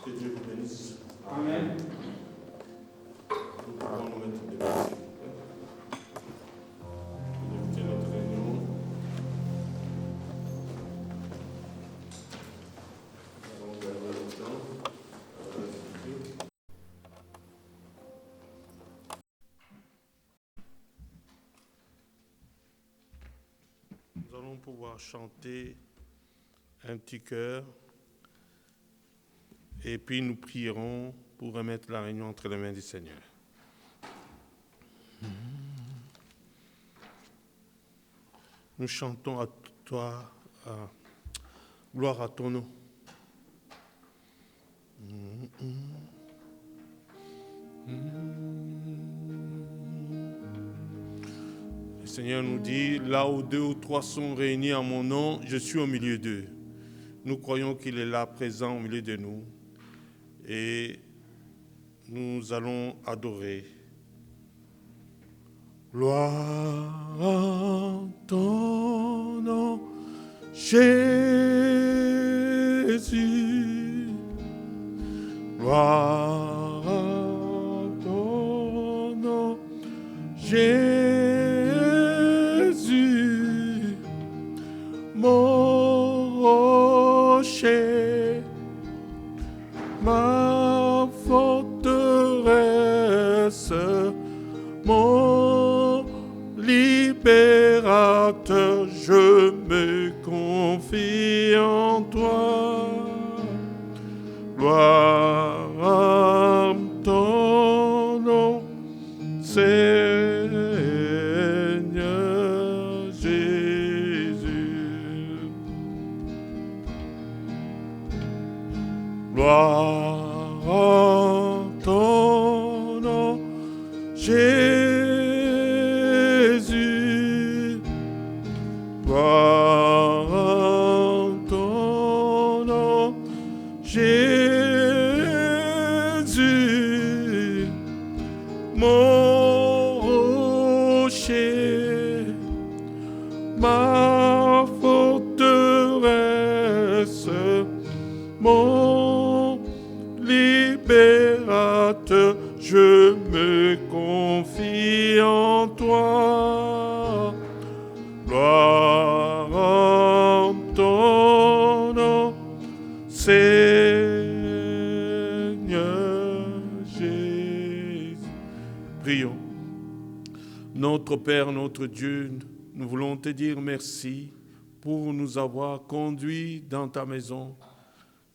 Que Dieu vous bénisse. Amen. Nous pouvons nous mettre debout, s'il vous plaît. Pour débuter notre réunion. Nous allons garder le temps. Nous allons pouvoir chanter un petit chœur. Et puis nous prierons pour remettre la réunion entre les mains du Seigneur. Nous chantons à toi, gloire à ton nom. Le Seigneur nous dit, là où 2 ou 3 sont réunis en mon nom, je suis au milieu d'eux. Nous croyons qu'il est là, présent au milieu de nous. Et nous allons adorer. Gloire à ton nom, Jésus. Gloire à ton nom, Jésus. Mon rocher, ma forteresse, mon libérateur, je me confie en toi. Gloire à ton nom, Seigneur Jésus. Gloire à ton nom, Jésus. Gloire à ton nom, Jésus. Mon rocher, ma forteresse, mon libérateur, je me confie en toi. Gloire à ton nom, Seigneur Jésus. Prions. Notre Père, notre Dieu, nous voulons te dire merci pour nous avoir conduits dans ta maison,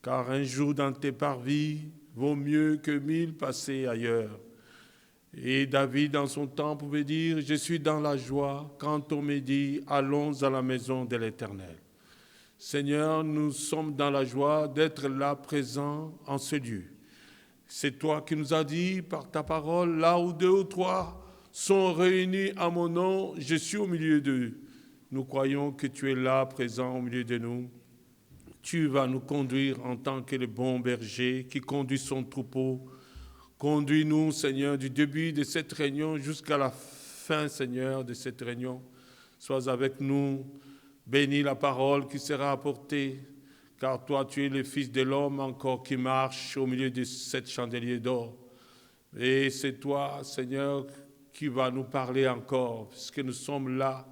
car un jour dans tes parvis vaut mieux que 1000 passés ailleurs. Et David, dans son temps, pouvait dire, je suis dans la joie quand on me dit, allons à la maison de l'Éternel. Seigneur, nous sommes dans la joie d'être là présents en ce lieu. C'est toi qui nous as dit par ta parole, là où 2 ou 3 sont réunis à mon nom, je suis au milieu d'eux. Nous croyons que tu es là, présent au milieu de nous. Tu vas nous conduire en tant que le bon berger qui conduit son troupeau. Conduis-nous, Seigneur, du début de cette réunion jusqu'à la fin, Seigneur, de cette réunion. Sois avec nous. Bénis la parole qui sera apportée, car toi, tu es le Fils de l'homme encore qui marche au milieu de cette chandelier d'or. Et c'est toi, Seigneur, qui va nous parler encore, puisque nous sommes là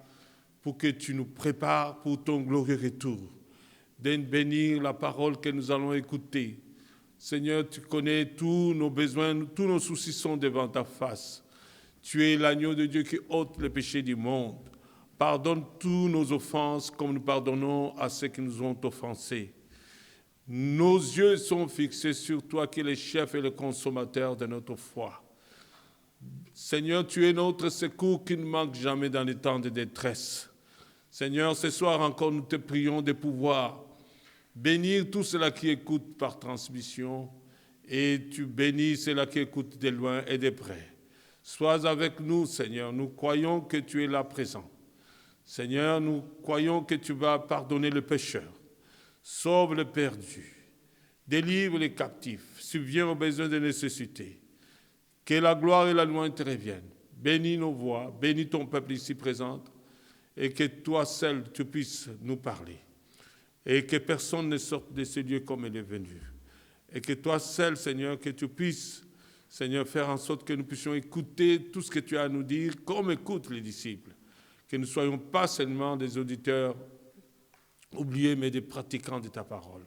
pour que tu nous prépares pour ton glorieux retour. De bénir la parole que nous allons écouter. Seigneur, tu connais tous nos besoins, tous nos soucis sont devant ta face. Tu es l'agneau de Dieu qui ôte le péché du monde. Pardonne tous nos offenses comme nous pardonnons à ceux qui nous ont offensés. Nos yeux sont fixés sur toi qui es le chef et le consommateur de notre foi. Seigneur, tu es notre secours qui ne manque jamais dans les temps de détresse. Seigneur, ce soir encore, nous te prions de pouvoir bénir tous ceux-là qui écoutent par transmission et tu bénis ceux-là qui écoutent de loin et de près. Sois avec nous, Seigneur. Nous croyons que tu es là présent. Seigneur, nous croyons que tu vas pardonner le pécheur. Sauve le perdu. Délivre les captifs. Subviens aux besoins de nécessité. Que la gloire et la louange te reviennent. Bénis nos voix. Bénis ton peuple ici présent. Et que toi seul, tu puisses nous parler. Et que personne ne sorte de ce lieu comme il est venu. Et que toi seul, Seigneur, que tu puisses, Seigneur, faire en sorte que nous puissions écouter tout ce que tu as à nous dire, comme écoutent les disciples. Que nous ne soyons pas seulement des auditeurs oubliés, mais des pratiquants de ta parole.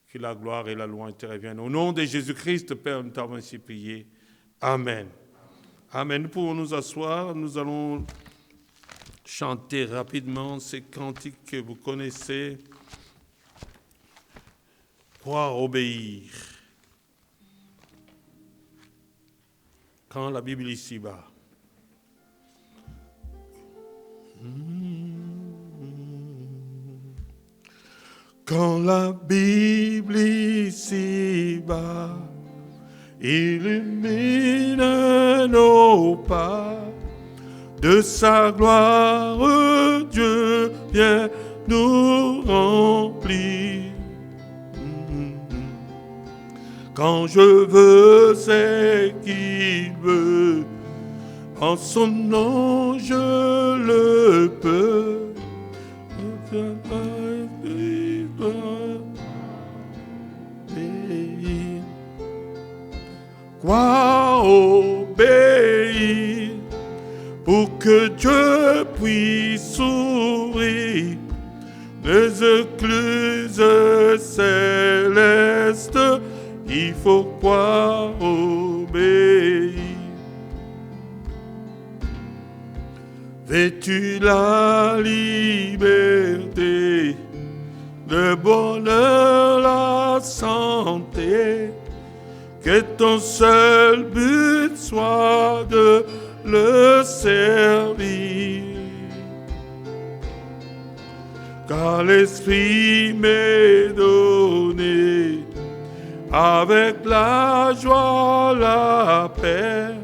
Que la gloire et la louange te reviennent. Au nom de Jésus-Christ, Père, nous t'avons ainsi prié. Amen. Amen. Nous pouvons nous asseoir. Nous allons chanter rapidement ces cantiques que vous connaissez. Croire, obéir. Quand la Bible ici-bas. Quand la Bible ici-bas illumine nos pas, de sa gloire Dieu vient nous remplir. Quand je veux ce qu'il veut, en son nom je le peux. Quoi obéir pour que Dieu puisse ouvrir les écluses célestes, il faut quoi obéir. Veux-tu la liberté, le bonheur, la santé? Que ton seul but soit de le servir. Car l'Esprit m'est donné, avec la joie, la paix,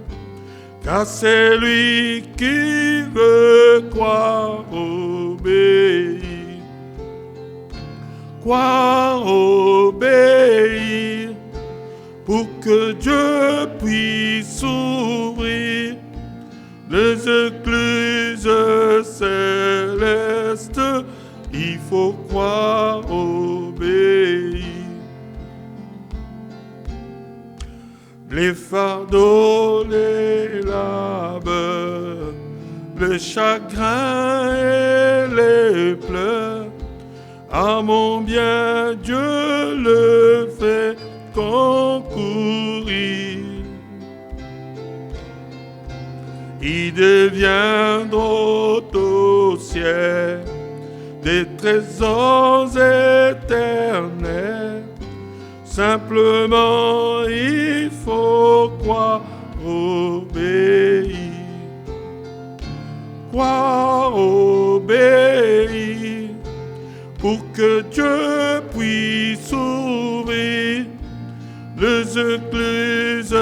car c'est lui qui veut croire, obéir. Croire, obéir, pour que Dieu puisse ouvrir les écluses célestes, il faut croire, obéir. Les fardeaux, les labeurs, le chagrin et les pleurs, à mon bien Dieu le fait concourir. Ils deviendront au ciel des trésors éternels. Simplement il faut croire, obéir. Croire, obéir, pour que Dieu puisse ouvrir les écluses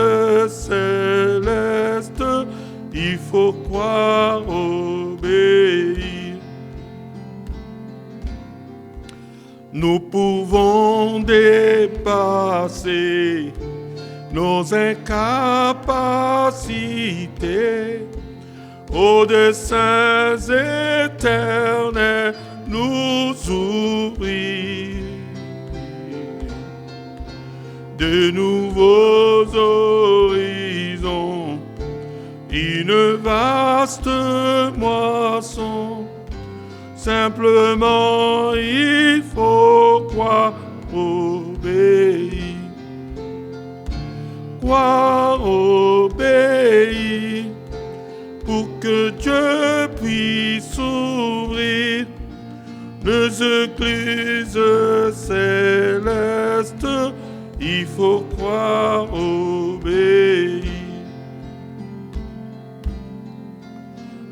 célestes, il faut croire, obéir. Nous pouvons dépasser nos incapacités, aux desseins éternels nous ouvrir. De nouveaux horizons, une vaste moisson. Simplement il faut croire, obéir. Croire, obéir, pour que Dieu puisse ouvrir les écluses célestes, il faut croire, obéir.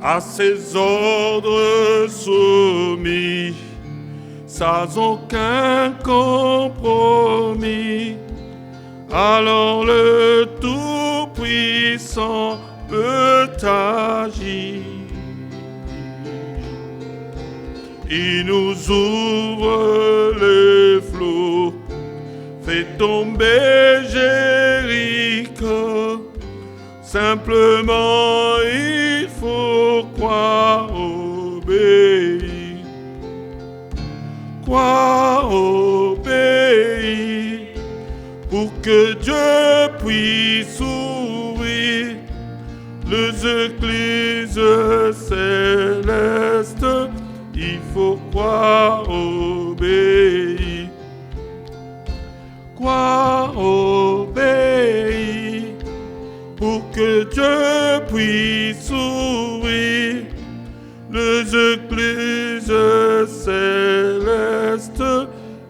À ses ordres soumis, sans aucun compromis, alors le Tout-Puissant peut agir. Il nous ouvre les flots, fait tomber Jéricho. Simplement il faut croire, obéir. Croire, obéir, pour que Dieu puisse ouvrir les églises célestes, il faut croire, obéir. Croire, obéir, pour que Dieu puisse ouvrir les églises célestes,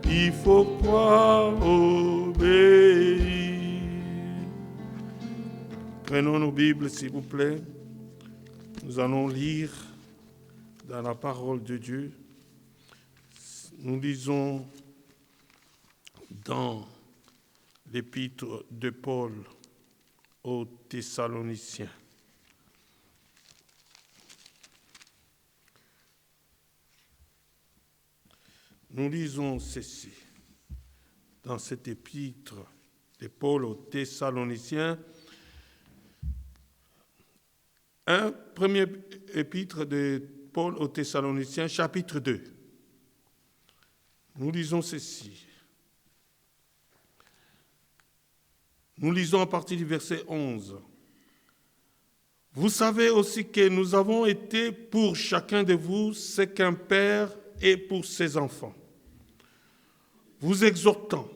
il faut croire, obéir. Prenons nos Bibles, s'il vous plaît. Nous allons lire dans la parole de Dieu. Nous lisons dans l'épître de Paul aux Thessaloniciens. Nous lisons ceci dans cette épître de Paul aux Thessaloniciens, un premier épître de Paul aux Thessaloniciens, chapitre 2. Nous lisons ceci. Nous lisons à partir du verset 11. Vous savez aussi que nous avons été pour chacun de vous ce qu'un père est pour ses enfants, vous exhortant,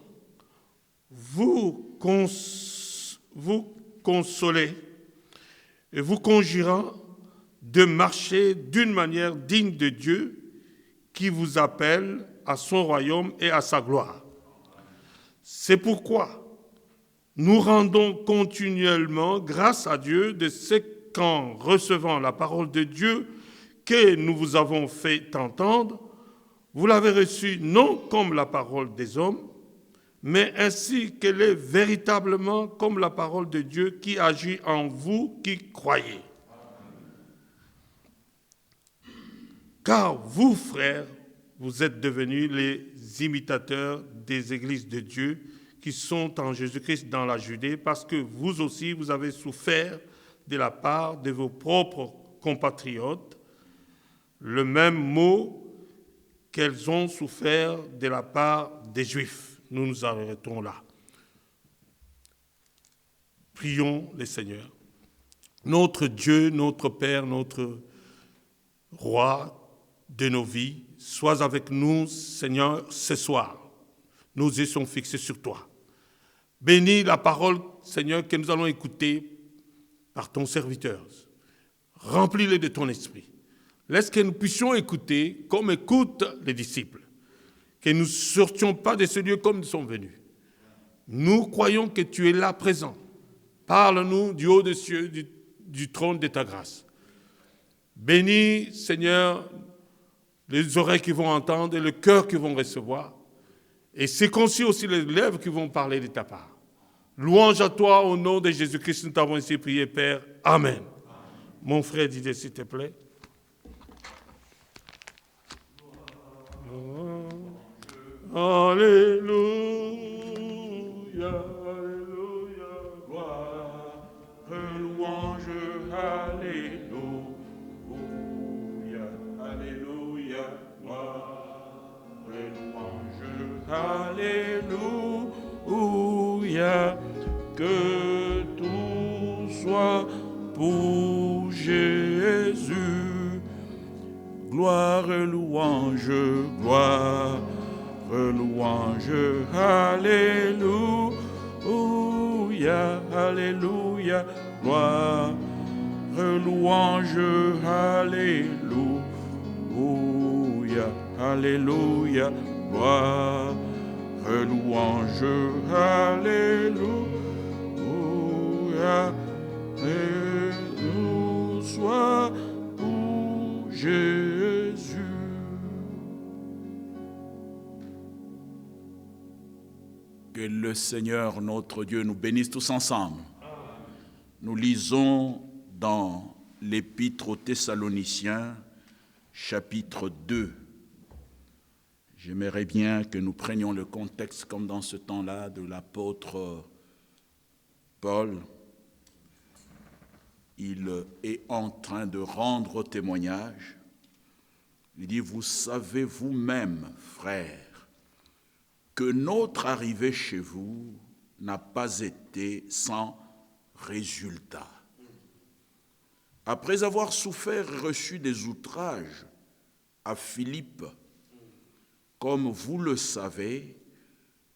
vous consoler et vous conjurant de marcher d'une manière digne de Dieu qui vous appelle à son royaume et à sa gloire. C'est pourquoi nous rendons continuellement grâce à Dieu de ce qu'en recevant la parole de Dieu que nous vous avons fait entendre, vous l'avez reçue non comme la parole des hommes, mais ainsi qu'elle est véritablement comme la parole de Dieu qui agit en vous qui croyez. Car vous, frères, vous êtes devenus les imitateurs des églises de Dieu qui sont en Jésus-Christ dans la Judée, parce que vous aussi, vous avez souffert de la part de vos propres compatriotes, le même mot qu'elles ont souffert de la part des Juifs. Nous nous arrêtons là. Prions le Seigneur. Notre Dieu, notre Père, notre Roi de nos vies, sois avec nous, Seigneur, ce soir. Nos yeux sont fixés sur toi. Bénis la parole, Seigneur, que nous allons écouter par ton serviteur. Remplis-le de ton esprit. Laisse que nous puissions écouter comme écoutent les disciples. Que nous ne sortions pas de ce lieu comme nous sommes venus. Nous croyons que tu es là présent. Parle-nous du haut des cieux, du trône de ta grâce. Bénis, Seigneur, les oreilles qui vont entendre et le cœur qui vont recevoir. Et circoncis aussi les lèvres qui vont parler de ta part. Louange à toi, au nom de Jésus-Christ, nous t'avons ainsi prié, Père. Amen. Mon frère Didier, s'il te plaît. Alléluia, alléluia, gloire, louange, alléluia, alléluia, gloire, louange, alléluia, que tout soit pour Jésus, gloire, louange, gloire, louange, alléluia, alléluia, gloire, louange, alléluia, alléluia, gloire, louange, alléluia, et nous soit pour Jésus. Que le Seigneur, notre Dieu, nous bénisse tous ensemble. Nous lisons dans l'Épître aux Thessaloniciens, chapitre 2. J'aimerais bien que nous prenions le contexte, comme dans ce temps-là, de l'apôtre Paul. Il est en train de rendre témoignage. Il dit, vous savez vous-même, frères, que notre arrivée chez vous n'a pas été sans résultat. Après avoir souffert et reçu des outrages à Philippe, comme vous le savez,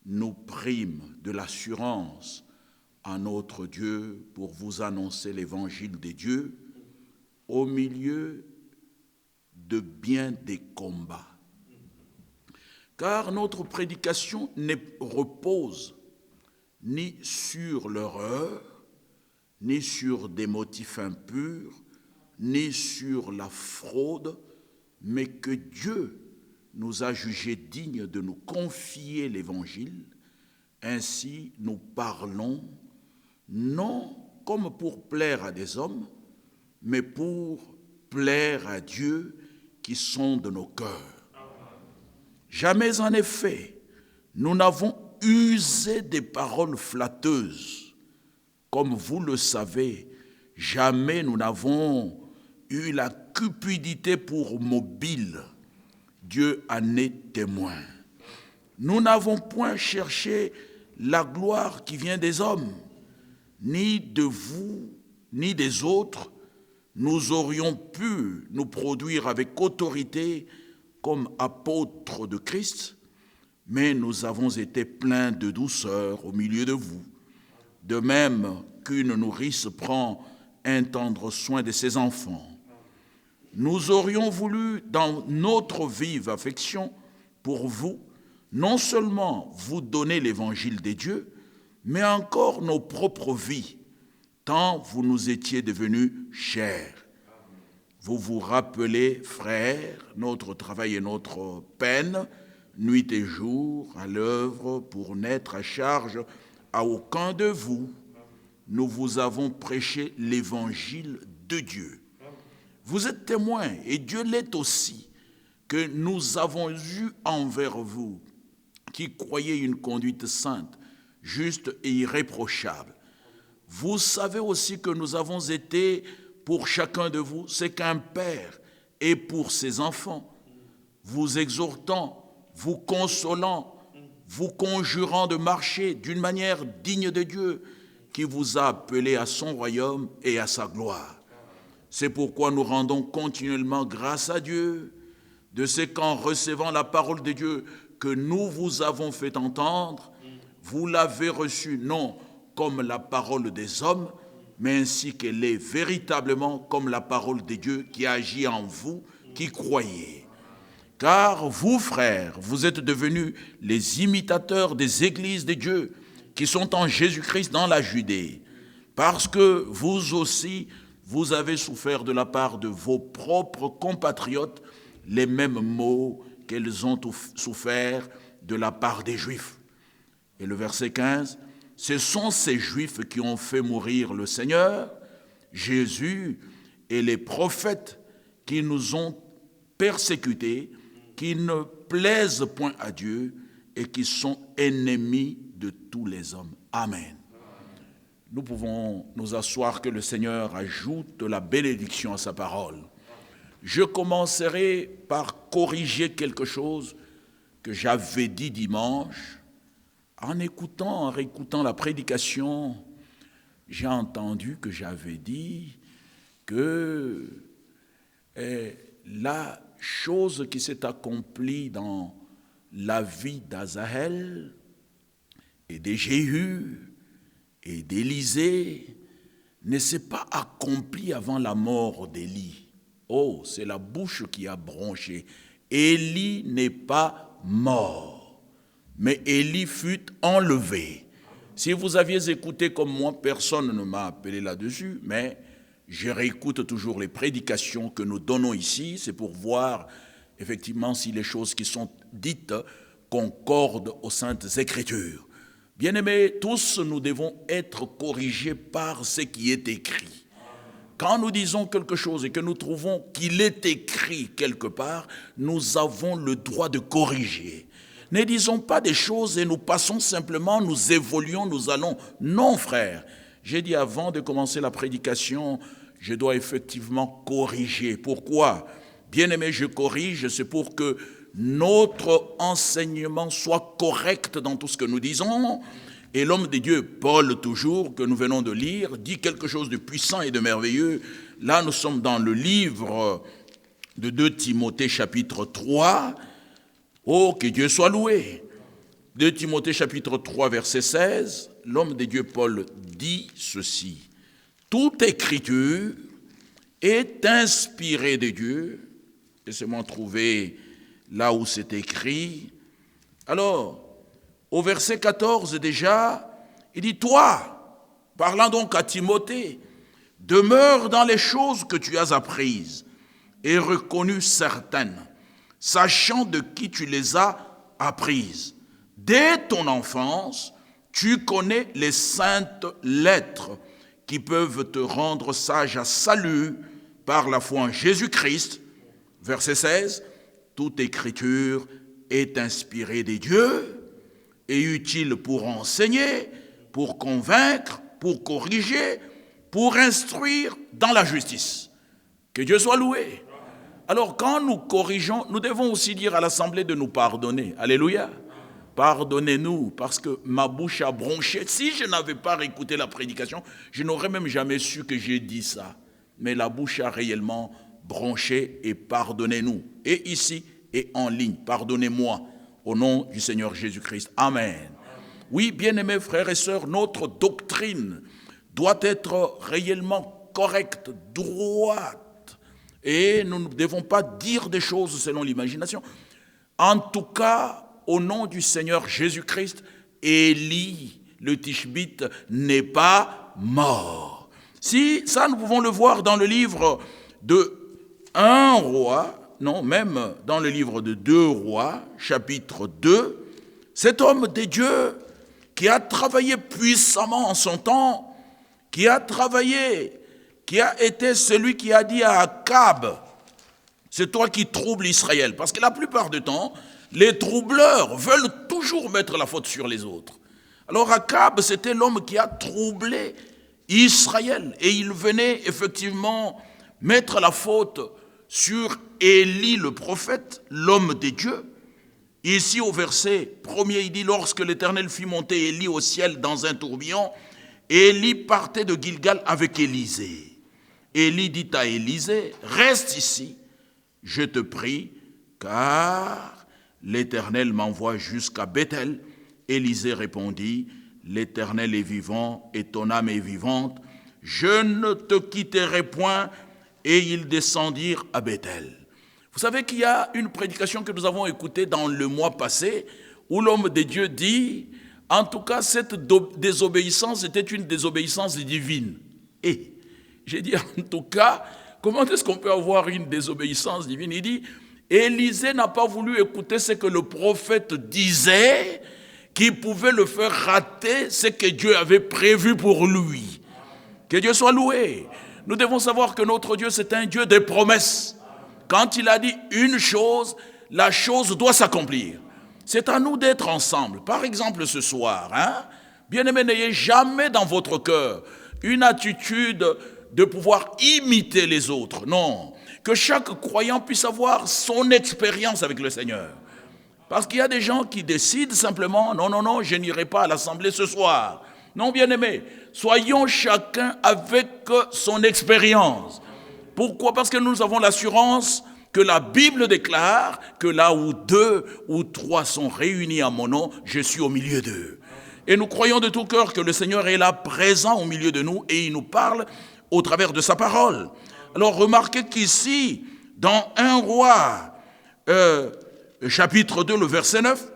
nous prîmes de l'assurance à notre Dieu pour vous annoncer l'évangile des dieux au milieu de bien des combats. Car notre prédication ne repose ni sur l'erreur, ni sur des motifs impurs, ni sur la fraude, mais que Dieu nous a jugés dignes de nous confier l'Évangile. Ainsi nous parlons, non comme pour plaire à des hommes, mais pour plaire à Dieu qui sonde nos cœurs. Jamais en effet, nous n'avons usé des paroles flatteuses. Comme vous le savez, jamais nous n'avons eu la cupidité pour mobile. Dieu en est témoin. Nous n'avons point cherché la gloire qui vient des hommes, ni de vous, ni des autres. Nous aurions pu nous produire avec autorité comme apôtres de Christ, mais nous avons été pleins de douceur au milieu de vous. De même qu'une nourrice prend un tendre soin de ses enfants. Nous aurions voulu, dans notre vive affection pour vous, non seulement vous donner l'évangile des dieux, mais encore nos propres vies, tant vous nous étiez devenus chers. Vous vous rappelez, frères, notre travail et notre peine, nuit et jour, à l'œuvre pour n'être à charge à aucun de vous. Nous vous avons prêché l'évangile de Dieu. Vous êtes témoins, et Dieu l'est aussi, que nous avons eu envers vous, qui croyez une conduite sainte, juste et irréprochable. Vous savez aussi que nous avons été pour chacun de vous ce qu'un père est pour ses enfants, vous exhortant, vous consolant, vous conjurant de marcher d'une manière digne de Dieu, qui vous a appelé à son royaume et à sa gloire. C'est pourquoi nous rendons continuellement grâce à Dieu de ce qu'en recevant la parole de Dieu que nous vous avons fait entendre, vous l'avez reçue non comme la parole des hommes, mais ainsi qu'elle est véritablement comme la parole de Dieu qui agit en vous, qui croyez. Car vous, frères, vous êtes devenus les imitateurs des églises de Dieu qui sont en Jésus-Christ dans la Judée, parce que vous aussi, vous avez souffert de la part de vos propres compatriotes les mêmes maux qu'elles ont souffert de la part des Juifs. Et le verset 15, ce sont ces Juifs qui ont fait mourir le Seigneur, Jésus et les prophètes qui nous ont persécutés, qui ne plaisent point à Dieu et qui sont ennemis de tous les hommes. Amen. Nous pouvons nous asseoir, que le Seigneur ajoute la bénédiction à sa parole. Je commencerai par corriger quelque chose que j'avais dit dimanche. En réécoutant la prédication, j'ai entendu que j'avais dit que la chose qui s'est accomplie dans la vie d'Azaël et de Jéhu et d'Élisée ne s'est pas accomplie avant la mort d'Élie. Oh, c'est la bouche qui a bronché. Élie n'est pas mort, mais Élie fut enlevé. Si vous aviez écouté comme moi, personne ne m'a appelé là-dessus, mais je réécoute toujours les prédications que nous donnons ici. C'est pour voir effectivement si les choses qui sont dites concordent aux Saintes Écritures. Bien-aimés, tous nous devons être corrigés par ce qui est écrit. Quand nous disons quelque chose et que nous trouvons qu'il est écrit quelque part, nous avons le droit de corriger. Ne disons pas des choses et nous passons simplement, nous évoluons, nous allons. Non, frère. J'ai dit avant de commencer la prédication, je dois effectivement corriger. Pourquoi? Bien-aimé, je corrige, c'est pour que notre enseignement soit correct dans tout ce que nous disons Et l'homme de Dieu, Paul toujours, que nous venons de lire, dit quelque chose de puissant et de merveilleux. Là, nous sommes dans le livre de 2 Timothée chapitre 3. Oh, que Dieu soit loué. 2 Timothée chapitre 3, verset 16, l'homme de Dieu Paul dit ceci. Toute écriture est inspirée de Dieu. Laissez-moi trouver là où c'est écrit. Alors, au verset 14 déjà, il dit, toi, parlant donc à Timothée, demeure dans les choses que tu as apprises et reconnues certaines, sachant de qui tu les as apprises. Dès ton enfance, tu connais les saintes lettres qui peuvent te rendre sage à salut par la foi en Jésus-Christ. Verset 16, toute écriture est inspirée des dieux et utile pour enseigner, pour convaincre, pour corriger, pour instruire dans la justice. Que Dieu soit loué. Alors quand nous corrigeons, nous devons aussi dire à l'assemblée de nous pardonner. Alléluia. Pardonnez-nous, parce que ma bouche a bronché. Si je n'avais pas écouté la prédication, je n'aurais même jamais su que j'ai dit ça. Mais la bouche a réellement bronché et pardonnez-nous. Et ici et en ligne, pardonnez-moi au nom du Seigneur Jésus-Christ. Amen. Oui, bien-aimés frères et sœurs, notre doctrine doit être réellement correcte, droite. Et nous ne devons pas dire des choses selon l'imagination. En tout cas, au nom du Seigneur Jésus-Christ, Élie, le Tishbite, n'est pas mort. Si, ça nous pouvons le voir dans le livre de 1 roi, non, même dans le livre de 2 rois, chapitre 2, cet homme de Dieu qui a travaillé puissamment en son temps, qui a été celui qui a dit à Akab, c'est toi qui troubles Israël. Parce que la plupart du temps, les troubleurs veulent toujours mettre la faute sur les autres. Alors Akab, c'était l'homme qui a troublé Israël. Et il venait effectivement mettre la faute sur Élie le prophète, l'homme de Dieu. Ici au verset 1er, il dit, lorsque l'Éternel fit monter Élie au ciel dans un tourbillon, Élie partait de Gilgal avec Élisée. Élie dit à Élisée, reste ici, je te prie, car l'Éternel m'envoie jusqu'à Bethel. Élisée répondit, l'Éternel est vivant et ton âme est vivante. Je ne te quitterai point. Et ils descendirent à Bethel. Vous savez qu'il y a une prédication que nous avons écoutée dans le mois passé où l'homme de Dieu dit, en tout cas, cette désobéissance était une désobéissance divine. Et j'ai dit, en tout cas, comment est-ce qu'on peut avoir une désobéissance divine? Il dit, Élisée n'a pas voulu écouter ce que le prophète disait, qui pouvait le faire rater ce que Dieu avait prévu pour lui. Que Dieu soit loué. Nous devons savoir que notre Dieu, c'est un Dieu des promesses. Quand il a dit une chose, la chose doit s'accomplir. C'est à nous d'être ensemble. Par exemple, ce soir, bien-aimés, n'ayez jamais dans votre cœur une attitude de pouvoir imiter les autres. Non. Que chaque croyant puisse avoir son expérience avec le Seigneur. Parce qu'il y a des gens qui décident simplement, non, je n'irai pas à l'assemblée ce soir. Non, bien-aimés, soyons chacun avec son expérience. Pourquoi? Parce que nous avons l'assurance que la Bible déclare que là où 2 ou 3 sont réunis à mon nom, je suis au milieu d'eux. Et nous croyons de tout cœur que le Seigneur est là, présent au milieu de nous, et il nous parle au travers de sa parole. Alors remarquez qu'ici, dans 1 roi, chapitre 2, le verset 9,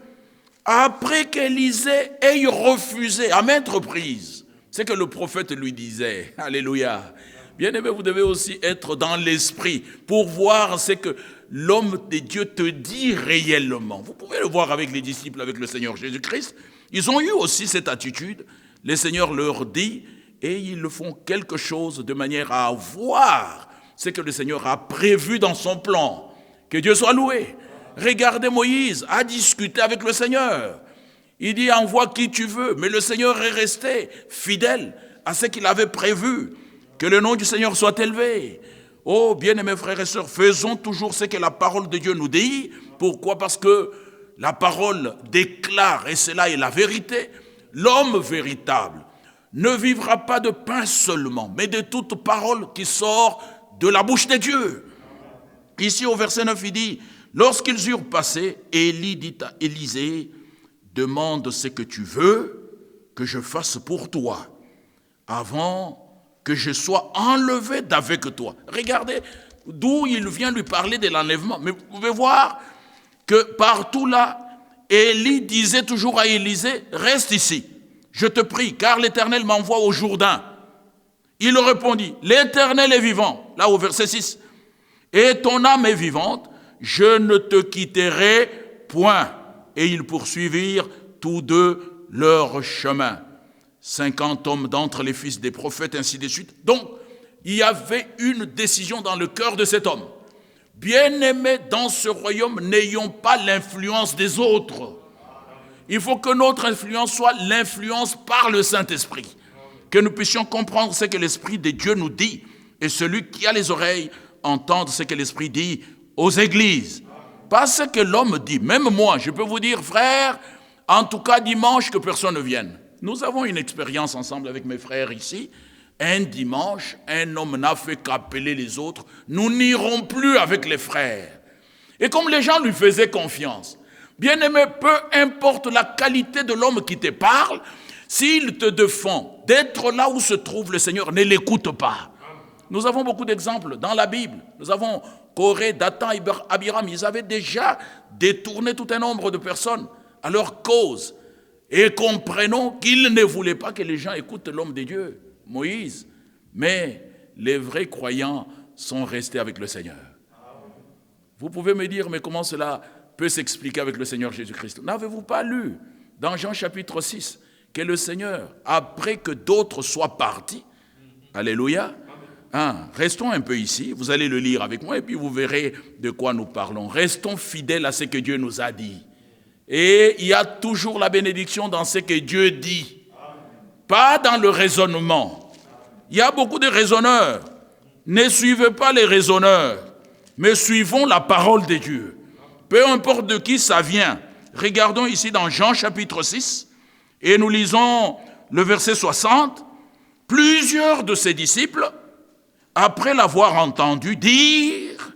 après qu'Élisée ait refusé à maintes reprises ce que le prophète lui disait, alléluia, bien-aimé, vous devez aussi être dans l'esprit pour voir ce que l'homme de Dieu te dit réellement. Vous pouvez le voir avec les disciples, avec le Seigneur Jésus-Christ. Ils ont eu aussi cette attitude. Le Seigneur leur dit et ils font quelque chose de manière à voir ce que le Seigneur a prévu dans son plan. Que Dieu soit loué. Regardez Moïse a discuté avec le Seigneur. Il dit envoie qui tu veux, mais le Seigneur est resté fidèle à ce qu'il avait prévu. Que le nom du Seigneur soit élevé. Oh, bien-aimés frères et sœurs, faisons toujours ce que la parole de Dieu nous dit. Pourquoi? Parce que la parole déclare, et cela est la vérité, l'homme véritable ne vivra pas de pain seulement, mais de toute parole qui sort de la bouche de Dieu. Ici au verset 9, il dit, lorsqu'ils eurent passé, Élie dit à Élisée, demande ce que tu veux que je fasse pour toi, avant que je sois enlevé d'avec toi. Regardez d'où il vient lui parler de l'enlèvement. Mais vous pouvez voir que partout là, Élie disait toujours à Élisée, reste ici, je te prie, car l'Éternel m'envoie au Jourdain. Il répondit, l'Éternel est vivant, là au verset 6, et ton âme est vivante, je ne te quitterai point. Et ils poursuivirent tous deux leur chemin. 50 hommes d'entre les fils des prophètes, ainsi de suite. Donc, il y avait une décision dans le cœur de cet homme. Bien-aimés, dans ce royaume, n'ayons pas l'influence des autres. Il faut que notre influence soit l'influence par le Saint-Esprit. Que nous puissions comprendre ce que l'Esprit de Dieu nous dit. Et celui qui a les oreilles, entendre ce que l'Esprit dit aux églises. Pas ce que l'homme dit. Même moi, je peux vous dire, frère, en tout cas dimanche, que personne ne vienne. Nous avons une expérience ensemble avec mes frères ici. Un dimanche, un homme n'a fait qu'appeler les autres. Nous n'irons plus avec les frères. Et comme les gens lui faisaient confiance, bien-aimé, peu importe la qualité de l'homme qui te parle, s'il te défend d'être là où se trouve le Seigneur, ne l'écoute pas. Nous avons beaucoup d'exemples dans la Bible. Nous avons Corée, Dathan, Abiram. Ils avaient déjà détourné tout un nombre de personnes à leur cause. Et comprenons qu'ils ne voulaient pas que les gens écoutent l'homme de Dieu, Moïse. Mais les vrais croyants sont restés avec le Seigneur. Vous pouvez me dire, mais comment cela peut s'expliquer avec le Seigneur Jésus-Christ? N'avez-vous pas lu dans Jean chapitre 6 que le Seigneur, après que d'autres soient partis, alléluia, restons un peu ici, vous allez le lire avec moi et puis vous verrez de quoi nous parlons. Restons fidèles à ce que Dieu nous a dit. Et il y a toujours la bénédiction dans ce que Dieu dit, pas dans le raisonnement. Il y a beaucoup de raisonneurs. Ne suivez pas les raisonneurs, mais suivons la parole de Dieu. Peu importe de qui ça vient. Regardons ici dans Jean chapitre 6 et nous lisons le verset 60. Plusieurs de ses disciples, après l'avoir entendu dire,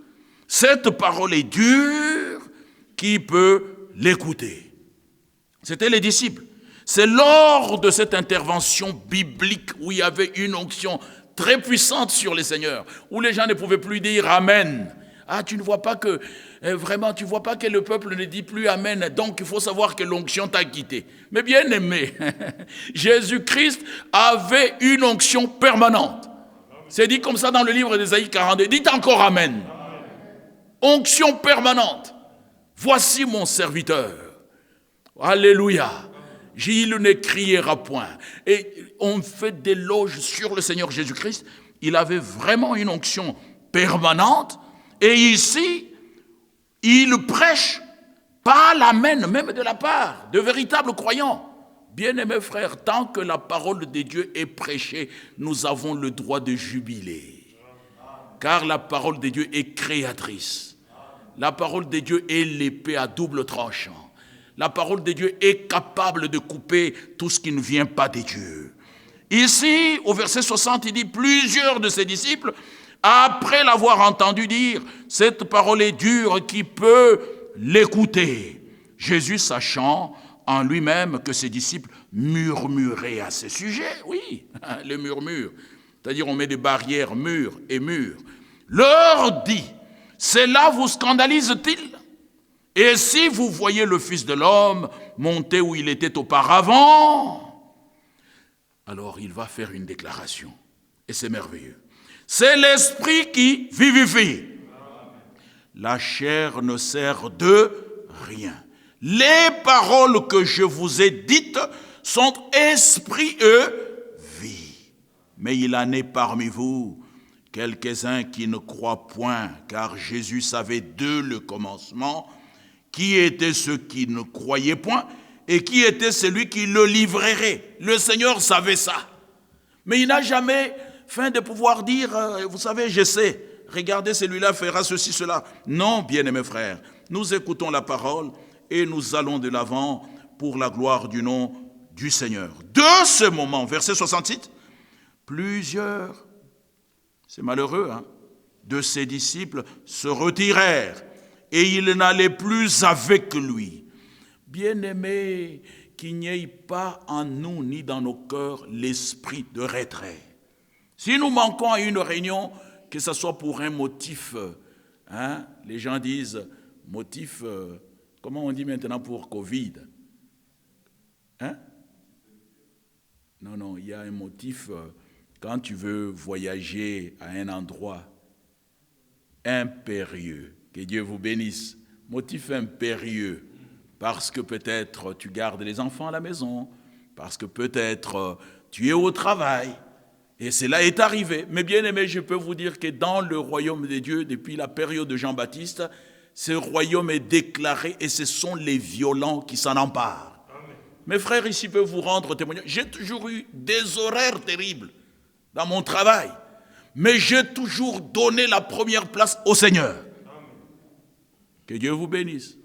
cette parole est dure, qui peut l'écouter? C'était les disciples. C'est lors de cette intervention biblique où il y avait une onction très puissante sur les seigneurs, où les gens ne pouvaient plus dire Amen. Ah, tu ne vois pas que, vraiment, tu ne vois pas que le peuple ne dit plus Amen, donc il faut savoir que l'onction t'a quitté. Mais bien aimé, Jésus-Christ avait une onction permanente. C'est dit comme ça dans le livre d'Ésaïe 42. Dites encore Amen. Onction permanente. Voici mon serviteur. Alléluia. Il ne criera point. Et on fait des éloges sur le Seigneur Jésus-Christ. Il avait vraiment une onction permanente. Et ici, il prêche pas l'amen, même de la part de véritables croyants. Bien-aimés frères, tant que la parole de Dieu est prêchée, nous avons le droit de jubiler. Car la parole de Dieu est créatrice. La parole de Dieu est l'épée à double tranchant. La parole de Dieu est capable de couper tout ce qui ne vient pas de Dieu. Ici, au verset 60, il dit, plusieurs de ses disciples, après l'avoir entendu dire, cette parole est dure, qui peut l'écouter? Jésus, sachant en lui-même que ses disciples murmuraient à ce sujet, oui, le murmure, c'est-à-dire on met des barrières, murs et murs, leur dit, cela vous scandalise-t-il? Et si vous voyez le Fils de l'homme monter où il était auparavant? Alors il va faire une déclaration, et c'est merveilleux. C'est l'Esprit qui vivifie. La chair ne sert de rien. Les paroles que je vous ai dites sont esprit et vie. Mais il en est parmi vous quelques-uns qui ne croient point, car Jésus savait dès le commencement qui étaient ceux qui ne croyaient point et qui était celui qui le livrerait. Le Seigneur savait ça. Mais il n'a jamais fait de pouvoir dire, vous savez, je sais, regardez, celui-là fera ceci, cela. Non, bien-aimés frères, nous écoutons la parole et nous allons de l'avant pour la gloire du nom du Seigneur. De ce moment, verset 68, plusieurs, c'est malheureux, de ses disciples se retirèrent et ils n'allaient plus avec lui. Bien-aimés, qu'il n'y ait pas en nous ni dans nos cœurs l'esprit de retrait. Si nous manquons à une réunion, que ce soit pour un motif, les gens disent motif, comment on dit maintenant pour Covid? Non, il y a un motif quand tu veux voyager à un endroit impérieux. Que Dieu vous bénisse. Motif impérieux. Parce que peut-être tu gardes les enfants à la maison, parce que peut-être tu es au travail, et cela est arrivé. Mais bien aimé, je peux vous dire que dans le royaume de Dieu, depuis la période de Jean-Baptiste, ce royaume est déclaré et ce sont les violents qui s'en emparent. Amen. Mes frères ici peuvent vous rendre témoignage. J'ai toujours eu des horaires terribles dans mon travail, mais j'ai toujours donné la première place au Seigneur. Amen. Que Dieu vous bénisse.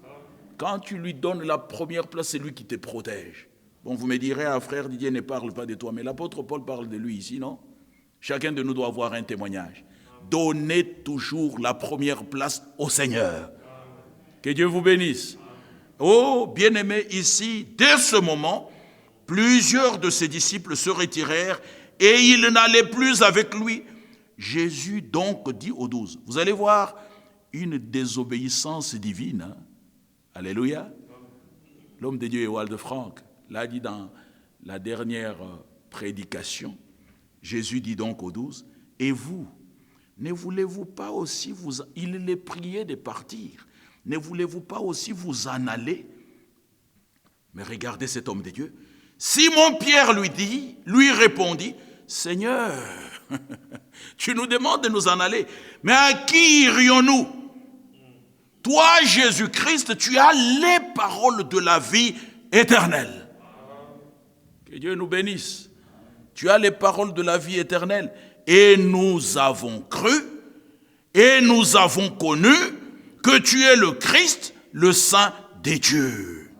Quand tu lui donnes la première place, c'est lui qui te protège. Bon, vous me direz, frère Didier ne parle pas de toi, mais l'apôtre Paul parle de lui ici, non? Chacun de nous doit avoir un témoignage. Donnez toujours la première place au Seigneur. Que Dieu vous bénisse. Oh, bien-aimés, ici, dès ce moment, plusieurs de ses disciples se retirèrent et ils n'allaient plus avec lui. Jésus donc dit aux 12, vous allez voir une désobéissance divine, Alléluia. L'homme de Dieu, Ewald Franck, l'a dit dans la dernière prédication. Jésus dit donc aux 12, et vous, ne voulez-vous pas aussi il les priait de partir, ne voulez-vous pas aussi vous en aller? Mais regardez cet homme de Dieu. Simon-Pierre lui répondit, Seigneur, tu nous demandes de nous en aller, mais à qui irions-nous? Toi, Jésus-Christ, tu as les paroles de la vie éternelle. Que Dieu nous bénisse. Tu as les paroles de la vie éternelle. Et nous avons cru, et nous avons connu que tu es le Christ, le Saint des dieux.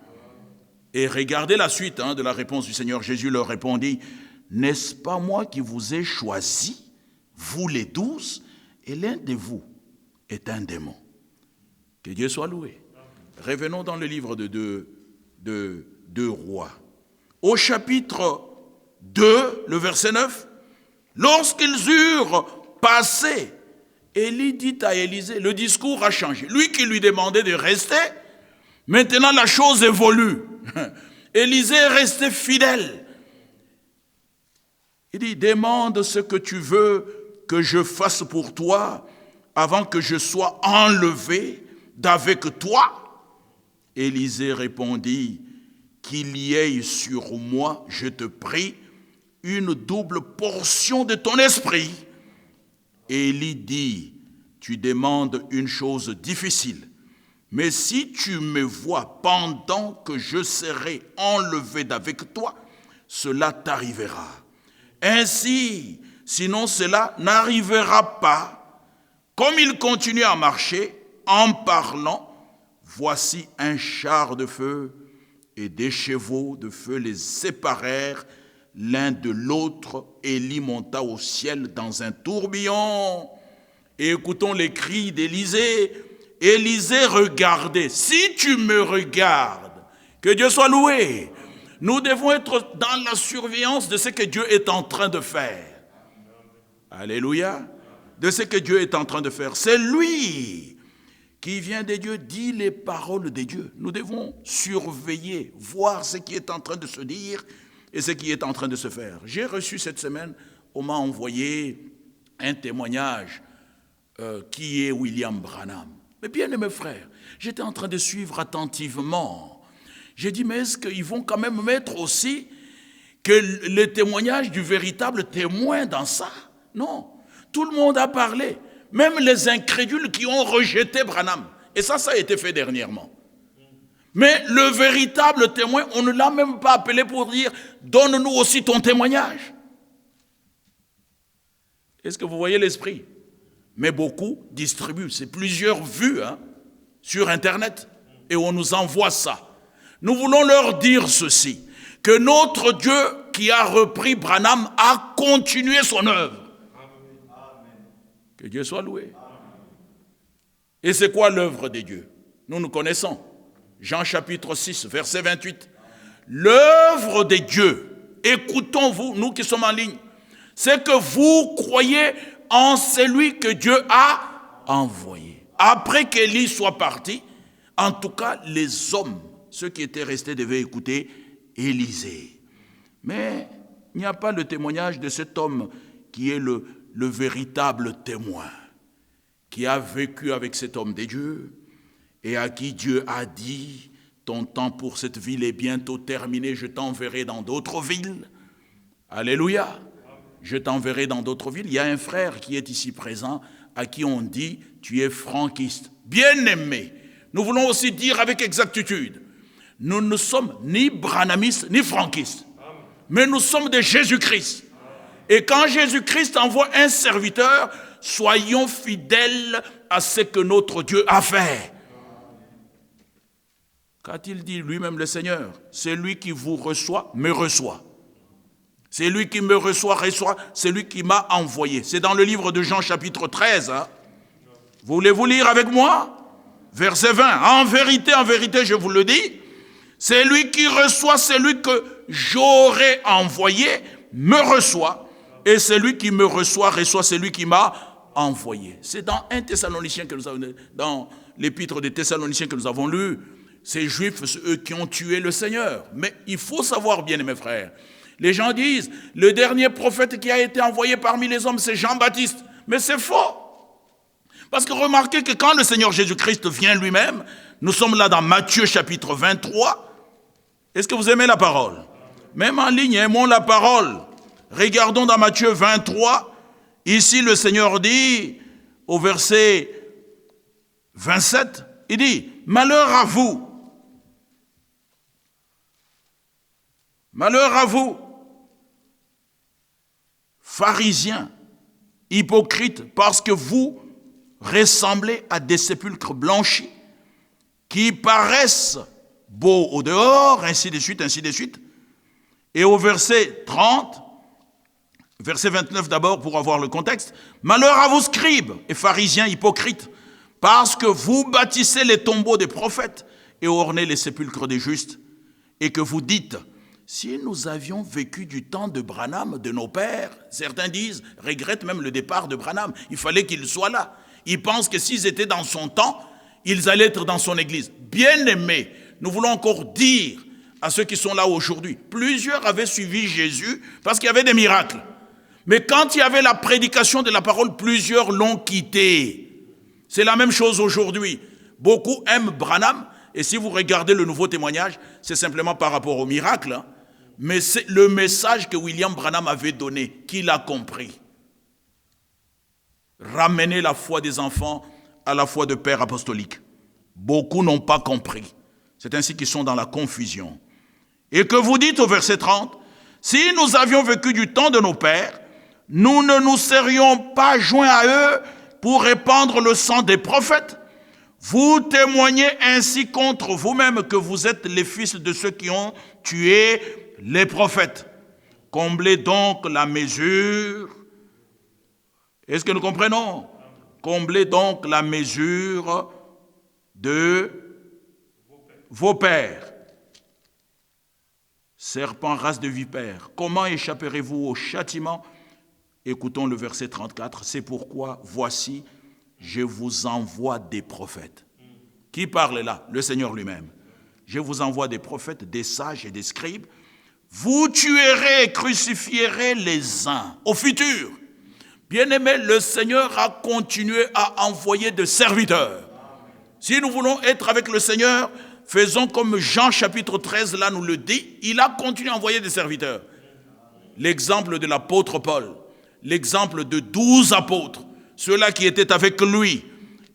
Et regardez la suite de la réponse du Seigneur. Jésus leur répondit, n'est-ce pas moi qui vous ai choisi, vous les 12, et l'un de vous est un démon. Que Dieu soit loué. Revenons dans le livre de deux rois. Au chapitre 2, le verset 9, lorsqu'ils eurent passé, Élie dit à Élisée, le discours a changé. Lui qui lui demandait de rester, maintenant la chose évolue. Élisée est resté fidèle. Il dit, demande ce que tu veux que je fasse pour toi avant que je sois enlevé d'avec toi. Élisée répondit, qu'il y ait sur moi, je te prie, une double portion de ton esprit. Élie dit, tu demandes une chose difficile, mais si tu me vois pendant que je serai enlevé d'avec toi, cela t'arrivera. Ainsi, sinon cela n'arrivera pas. Comme il continue à marcher, en parlant, voici un char de feu et des chevaux de feu les séparèrent l'un de l'autre. Élie monta au ciel dans un tourbillon. Et écoutons les cris d'Élisée. Élisée regardait. Si tu me regardes, que Dieu soit loué. Nous devons être dans la surveillance de ce que Dieu est en train de faire. Alléluia. De ce que Dieu est en train de faire. C'est lui qui vient de Dieu, dit les paroles de Dieu. Nous devons surveiller, voir ce qui est en train de se dire et ce qui est en train de se faire. J'ai reçu cette semaine, on m'a envoyé un témoignage qui est William Branham. Mais bien mes frères, j'étais en train de suivre attentivement. J'ai dit, mais est-ce qu'ils vont quand même mettre aussi que le témoignage du véritable témoin dans ça? Non, tout le monde a parlé. Même les incrédules qui ont rejeté Branham. Et ça a été fait dernièrement. Mais le véritable témoin, on ne l'a même pas appelé pour dire, donne-nous aussi ton témoignage. Est-ce que vous voyez l'esprit? Mais beaucoup distribuent, c'est plusieurs vues sur Internet, et on nous envoie ça. Nous voulons leur dire ceci, que notre Dieu qui a repris Branham a continué son œuvre. Que Dieu soit loué. Et c'est quoi l'œuvre de Dieu? Nous connaissons. Jean chapitre 6, verset 28. L'œuvre de Dieu, écoutons-vous, nous qui sommes en ligne, c'est que vous croyez en celui que Dieu a envoyé. Après qu'Élie soit parti, en tout cas, les hommes, ceux qui étaient restés, devaient écouter Élisée. Mais il n'y a pas le témoignage de cet homme qui est le véritable témoin, qui a vécu avec cet homme de Dieu et à qui Dieu a dit, ton temps pour cette ville est bientôt terminé, je t'enverrai dans d'autres villes. Alléluia. Je t'enverrai dans d'autres villes. Il y a un frère qui est ici présent à qui on dit, tu es franquiste. Bien-aimé, nous voulons aussi dire avec exactitude, nous ne sommes ni branhamistes ni franquistes, mais nous sommes de Jésus-Christ. Et quand Jésus-Christ envoie un serviteur, soyons fidèles à ce que notre Dieu a fait. Qu'a-t-il dit lui-même le Seigneur? C'est lui qui vous reçoit, me reçoit. C'est lui qui me reçoit, c'est lui qui m'a envoyé. C'est dans le livre de Jean chapitre 13. Hein. Voulez-vous lire avec moi? Verset 20. En vérité, je vous le dis, c'est lui qui reçoit, c'est lui que j'aurais envoyé, me reçoit. Et c'est lui qui me reçoit, c'est lui qui m'a envoyé. C'est dans 1 Thessaloniciens que nous avons, dans l'épître des Thessaloniciens que nous avons lu. Ces Juifs, eux qui ont tué le Seigneur. Mais il faut savoir, bien mes frères, les gens disent, le dernier prophète qui a été envoyé parmi les hommes, c'est Jean-Baptiste. Mais c'est faux. Parce que remarquez que quand le Seigneur Jésus-Christ vient lui-même, nous sommes là dans Matthieu chapitre 23. Est-ce que vous aimez la parole? Même en ligne, aimons la parole. Regardons dans Matthieu 23. Ici, le Seigneur dit, au verset 27, il dit, malheur à vous. Malheur à vous, pharisiens, hypocrites, parce que vous ressemblez à des sépulcres blanchis qui paraissent beaux au dehors, ainsi de suite, ainsi de suite. Et au verset 30, verset 29 d'abord pour avoir le contexte, malheur à vous scribes et pharisiens hypocrites, parce que vous bâtissez les tombeaux des prophètes et ornez les sépulcres des justes, et que vous dites, si nous avions vécu du temps de Branham, de nos pères, certains disent, regrettent même le départ de Branham, il fallait qu'il soit là. Ils pensent que s'ils étaient dans son temps, ils allaient être dans son église. Bien-aimés, nous voulons encore dire à ceux qui sont là aujourd'hui, plusieurs avaient suivi Jésus parce qu'il y avait des miracles. Mais quand il y avait la prédication de la parole, plusieurs l'ont quitté. C'est la même chose aujourd'hui. Beaucoup aiment Branham, et si vous regardez le nouveau témoignage, c'est simplement par rapport au miracle, hein. Mais c'est le message que William Branham avait donné, qu'il a compris. Ramener la foi des enfants à la foi de père apostolique. Beaucoup n'ont pas compris. C'est ainsi qu'ils sont dans la confusion. Et que vous dites au verset 30, si nous avions vécu du temps de nos pères, nous ne nous serions pas joints à eux pour répandre le sang des prophètes. Vous témoignez ainsi contre vous-même que vous êtes les fils de ceux qui ont tué les prophètes. Comblez donc la mesure. Est-ce que nous comprenons? Comblez donc la mesure de vos pères. Serpents, race de vipères, comment échapperez-vous au châtiment? Écoutons le verset 34. C'est pourquoi, voici, je vous envoie des prophètes. Qui parle là? Le Seigneur lui-même. Je vous envoie des prophètes, des sages et des scribes. Vous tuerez et crucifierez les uns au futur. Bien-aimés, le Seigneur a continué à envoyer des serviteurs. Si nous voulons être avec le Seigneur, faisons comme Jean chapitre 13 là nous le dit. Il a continué à envoyer des serviteurs. L'exemple de l'apôtre Paul, l'exemple de 12 apôtres, ceux-là qui étaient avec lui,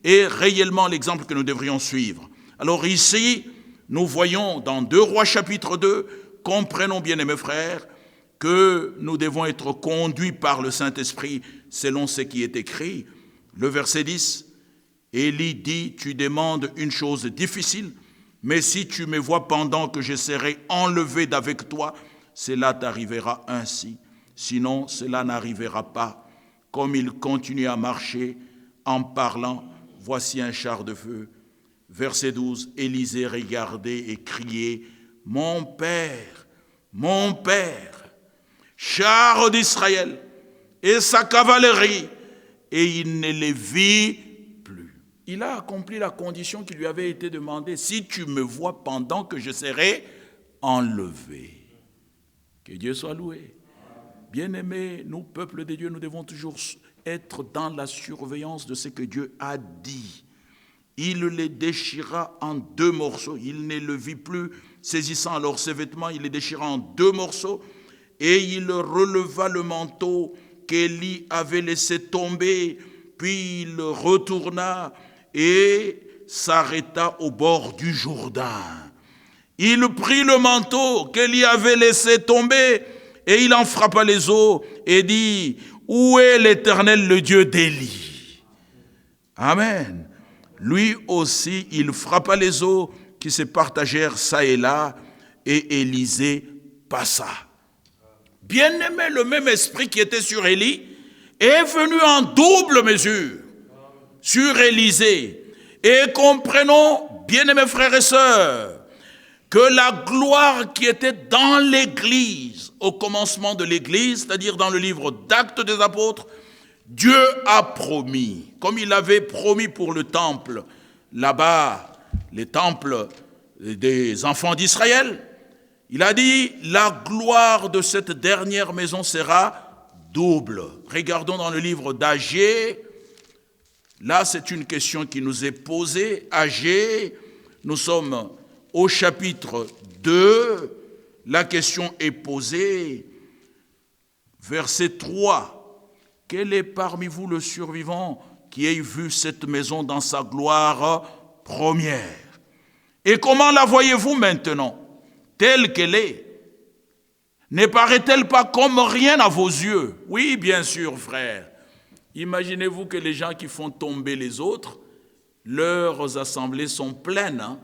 est réellement l'exemple que nous devrions suivre. Alors ici, nous voyons dans 2 Rois chapitre 2, comprenons bien, mes frères, que nous devons être conduits par le Saint-Esprit selon ce qui est écrit. Le verset 10, Élie dit, tu demandes une chose difficile, Mais si tu me vois pendant que je serai enlevé d'avec toi, cela t'arrivera ainsi. Sinon, cela n'arrivera pas. Comme il continue à marcher en parlant, voici un char de feu. Verset 12, Élisée regardait et criait, « Mon Père, char d'Israël et sa cavalerie !» Et il ne les vit plus. Il a accompli la condition qui lui avait été demandée. Si tu me vois pendant que je serai enlevé. Que Dieu soit loué. Bien-aimés, nous, peuple de Dieu, nous devons toujours être dans la surveillance de ce que Dieu a dit. Il les déchira en 2 morceaux. Il ne le vit plus, saisissant alors ses vêtements, il les déchira en 2 morceaux. Et il releva le manteau qu'Élie avait laissé tomber, puis il retourna et s'arrêta au bord du Jourdain. Il prit le manteau qu'Élie avait laissé tomber et il en frappa les eaux et dit, « Où est l'Éternel, le Dieu d'Élie ?» Amen. Lui aussi, il frappa les eaux qui se partagèrent ça et là, et Élisée passa. Bien-aimé, le même esprit qui était sur Élie est venu en double mesure sur Élisée. Et comprenons, bien-aimés frères et sœurs, que la gloire qui était dans l'Église, au commencement de l'Église, c'est-à-dire dans le livre d'Actes des Apôtres, Dieu a promis, comme il avait promis pour le temple, là-bas, les temples des enfants d'Israël, il a dit, la gloire de cette dernière maison sera double. Regardons dans le livre d'Agée, là c'est une question qui nous est posée. Agée, nous sommes au chapitre 2, la question est posée, verset 3. Quel est parmi vous le survivant qui ait vu cette maison dans sa gloire première? Et comment la voyez-vous maintenant, telle qu'elle est? Ne paraît-elle pas comme rien à vos yeux? Oui, bien sûr, frère. Imaginez-vous que les gens qui font tomber les autres, leurs assemblées sont pleines, hein?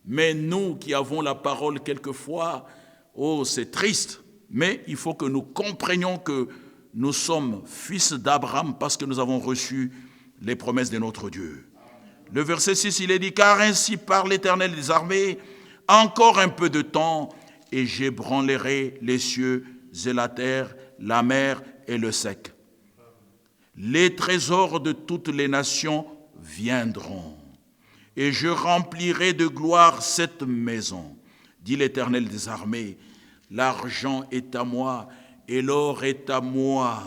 Mais nous qui avons la parole quelquefois, oh, c'est triste. Mais il faut que nous comprenions que nous sommes fils d'Abraham parce que nous avons reçu les promesses de notre Dieu. Le verset 6, il est dit, « Car ainsi parle l'Éternel des armées, encore un peu de temps, et j'ébranlerai les cieux et la terre, la mer et le sec. Les trésors de toutes les nations viendront, et je remplirai de gloire cette maison, dit l'Éternel des armées. L'argent est à moi, et l'or est à moi,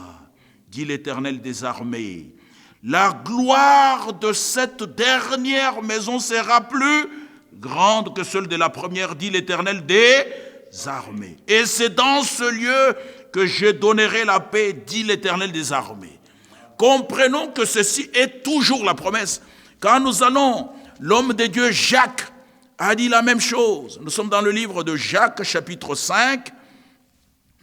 dit l'Éternel des armées. La gloire de cette dernière maison sera plus grande que celle de la première, dit l'Éternel des armées. Et c'est dans ce lieu que je donnerai la paix, dit l'Éternel des armées. Comprenons que ceci est toujours la promesse. Quand nous allons, l'homme de Dieu Jacques a dit la même chose. Nous sommes dans le livre de Jacques, chapitre 5.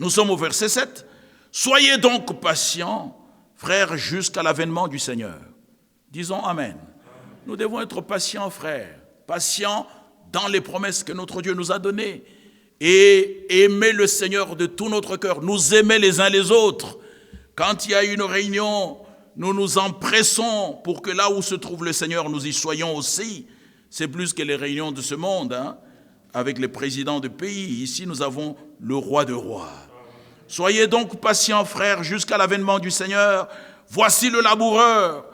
Nous sommes au verset 7. Soyez donc patients, frères, jusqu'à l'avènement du Seigneur. Disons Amen. Nous devons être patients, frères, patients dans les promesses que notre Dieu nous a données et aimer le Seigneur de tout notre cœur, nous aimer les uns les autres. Quand il y a une réunion, nous nous empressons pour que là où se trouve le Seigneur, nous y soyons aussi. C'est plus que les réunions de ce monde, hein, avec les présidents de pays. Ici, nous avons le roi de rois. Soyez donc patients, frères, jusqu'à l'avènement du Seigneur. Voici le laboureur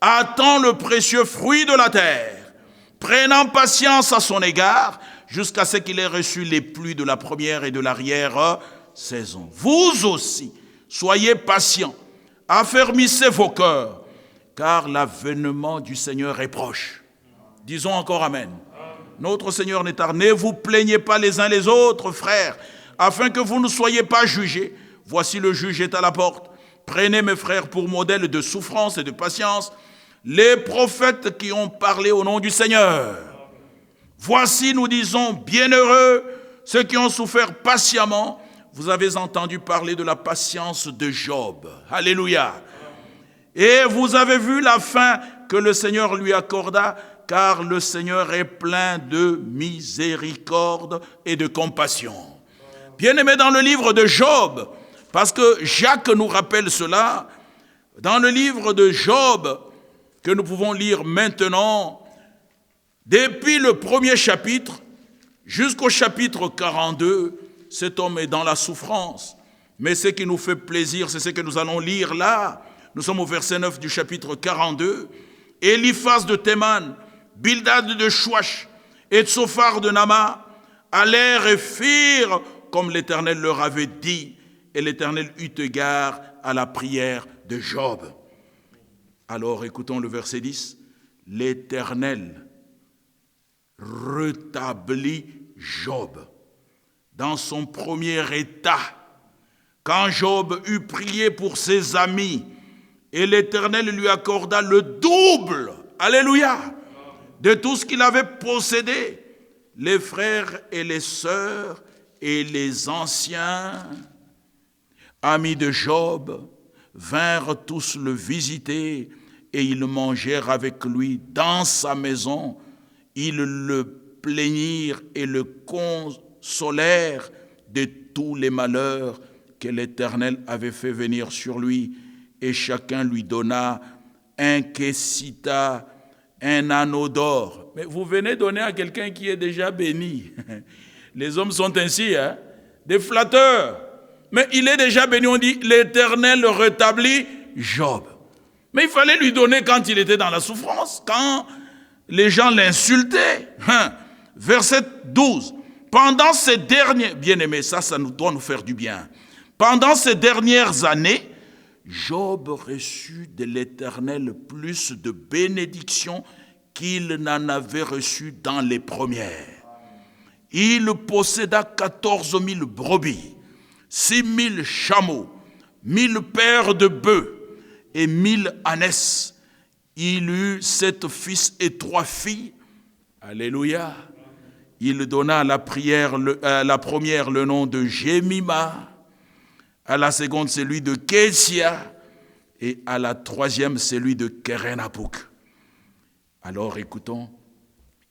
attend le précieux fruit de la terre, prenant patience à son égard, jusqu'à ce qu'il ait reçu les pluies de la première et de l'arrière saison. Vous aussi, soyez patients, affermissez vos cœurs, car l'avènement du Seigneur est proche. Disons encore Amen. Notre Seigneur n'est tard. Ne vous plaignez pas les uns les autres, frères, afin que vous ne soyez pas jugés. Voici le juge est à la porte. Prenez, mes frères, pour modèle de souffrance et de patience, les prophètes qui ont parlé au nom du Seigneur. Voici, nous disons, bienheureux ceux qui ont souffert patiemment. Vous avez entendu parler de la patience de Job. Alléluia. Et vous avez vu la fin que le Seigneur lui accorda car le Seigneur est plein de miséricorde et de compassion. Bien-aimés, dans le livre de Job, parce que Jacques nous rappelle cela, dans le livre de Job, que nous pouvons lire maintenant, depuis le premier chapitre jusqu'au chapitre 42, cet homme est dans la souffrance. Mais ce qui nous fait plaisir, c'est ce que nous allons lire là. Nous sommes au verset 9 du chapitre 42. Eliphaz de Théman, Bildad de Chouach et Tsophar de Nama allèrent et firent comme l'Éternel leur avait dit, et l'Éternel eut égard à la prière de Job. Alors écoutons le verset 10. L'Éternel rétablit Job dans son premier état, quand Job eut prié pour ses amis, et l'Éternel lui accorda le double, alléluia, de tout ce qu'il avait possédé. Les frères et les sœurs et les anciens amis de Job vinrent tous le visiter, et ils mangèrent avec lui dans sa maison. Ils le plaignirent et le consolèrent de tous les malheurs que l'Éternel avait fait venir sur lui, et chacun lui donna un kessita, un anneau d'or. Mais vous venez donner à quelqu'un qui est déjà béni. Les hommes sont ainsi, des flatteurs. Mais il est déjà béni, on dit, l'Éternel rétablit Job. Mais il fallait lui donner quand il était dans la souffrance, quand les gens l'insultaient. Verset 12. Pendant ces derniers, bien-aimés, ça nous doit nous faire du bien. Pendant ces dernières années, Job reçut de l'Éternel plus de bénédictions qu'il n'en avait reçu dans les premières. Il posséda 14 000 brebis, 6 000 chameaux, 1 000 paires de bœufs et 1 000 ânesses. Il eut 7 fils et 3 filles. Alléluia. Il donna à la première le nom de Jémima, à la seconde celui de Kessia, et à la troisième celui de Kerenapouk. Alors écoutons,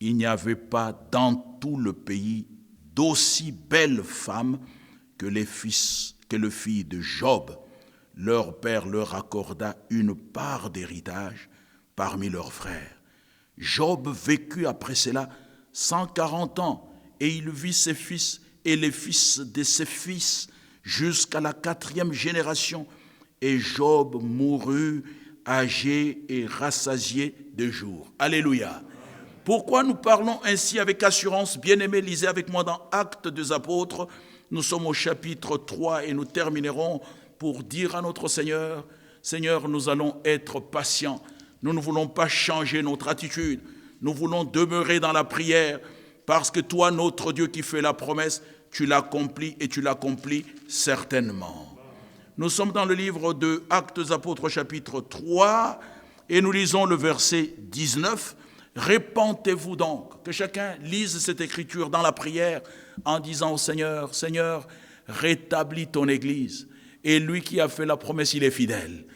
il n'y avait pas dans tout le pays d'aussi belles femmes que le fils de Job. Leur père leur accorda une part d'héritage parmi leurs frères. Job vécut après cela 140 ans, et il vit ses fils et les fils de ses fils jusqu'à la 4e génération. Et Job mourut âgé et rassasié de jours. Alléluia. Pourquoi nous parlons ainsi avec assurance? Bien-aimés, lisez avec moi dans Actes des Apôtres. Nous sommes au chapitre 3 et nous terminerons pour dire à notre Seigneur, Seigneur, nous allons être patients. Nous ne voulons pas changer notre attitude. Nous voulons demeurer dans la prière parce que toi, notre Dieu qui fait la promesse, tu l'accomplis et tu l'accomplis certainement. Nous sommes dans le livre de Actes des Apôtres chapitre 3 et nous lisons le verset 19. Répentez-vous donc, que chacun lise cette écriture dans la prière en disant au Seigneur, Seigneur, rétablis ton Église. Et lui qui a fait la promesse, il est fidèle.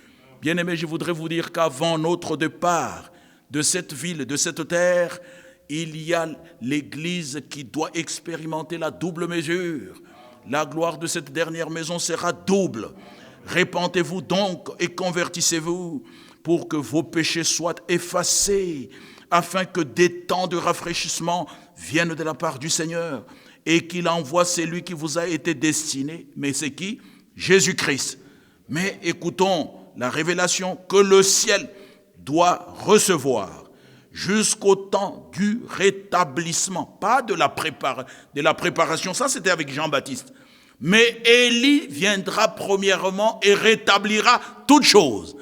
Bien-aimés, je voudrais vous dire qu'avant notre départ de cette ville, de cette terre, il y a l'Église qui doit expérimenter la double mesure. La gloire de cette dernière maison sera double. Répentez-vous donc et convertissez-vous pour que vos péchés soient effacés, afin que des temps de rafraîchissement viennent de la part du Seigneur et qu'il envoie celui qui vous a été destiné. Mais c'est qui? Jésus-Christ. Mais écoutons la révélation que le ciel doit recevoir jusqu'au temps du rétablissement, pas de la préparation, ça c'était avec Jean-Baptiste. Mais Élie viendra premièrement et rétablira toutes choses.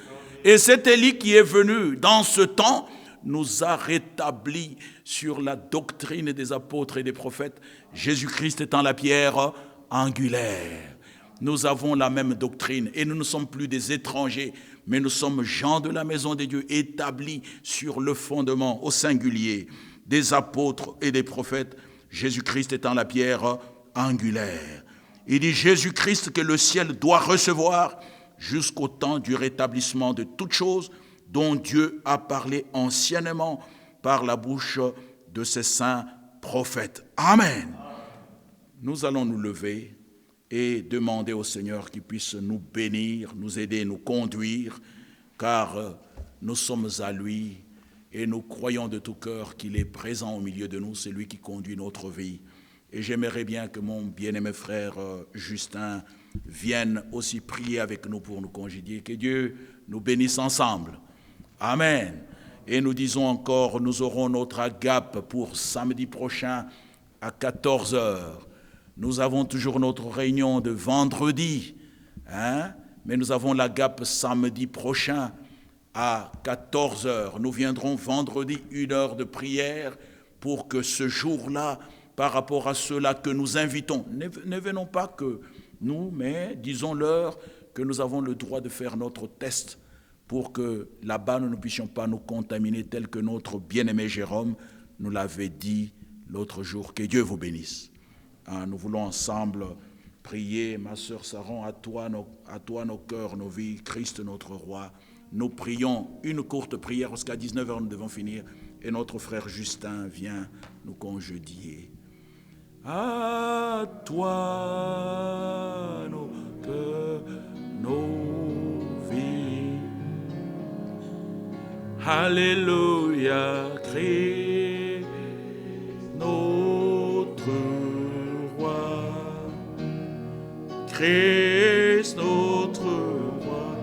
Et cet Élie qui est venu dans ce temps nous a rétablis sur la doctrine des apôtres et des prophètes, Jésus-Christ étant la pierre angulaire. Nous avons la même doctrine et nous ne sommes plus des étrangers, mais nous sommes gens de la maison de Dieu établis sur le fondement au singulier des apôtres et des prophètes, Jésus-Christ étant la pierre angulaire. Il dit Jésus-Christ que le ciel doit recevoir jusqu'au temps du rétablissement de toutes choses dont Dieu a parlé anciennement par la bouche de ses saints prophètes. Amen. Nous allons nous lever et demander au Seigneur qu'il puisse nous bénir, nous aider, nous conduire, car nous sommes à lui et nous croyons de tout cœur qu'il est présent au milieu de nous, c'est lui qui conduit notre vie. Et j'aimerais bien que mon bien-aimé frère Justin vienne aussi prier avec nous pour nous congédier, que Dieu nous bénisse ensemble. Amen. Et nous disons encore, nous aurons notre agape pour samedi prochain à 14h. Nous avons toujours notre réunion de vendredi, mais nous avons l'agape samedi prochain à 14h. Nous viendrons vendredi 1 heure de prière pour que ce jour-là, par rapport à ceux-là que nous invitons, ne venons pas que nous, mais disons-leur que nous avons le droit de faire notre test pour que là-bas nous ne puissions pas nous contaminer tel que notre bien-aimé Jérôme nous l'avait dit l'autre jour. Que Dieu vous bénisse. Nous voulons ensemble prier, ma sœur Saron, à toi nos cœurs, nos vies, Christ notre roi. Nous prions une courte prière parce qu'à 19h nous devons finir et notre frère Justin vient nous congédier. À toi nos cœurs, nos vies. Alléluia, Christ notre roi. Christ notre roi.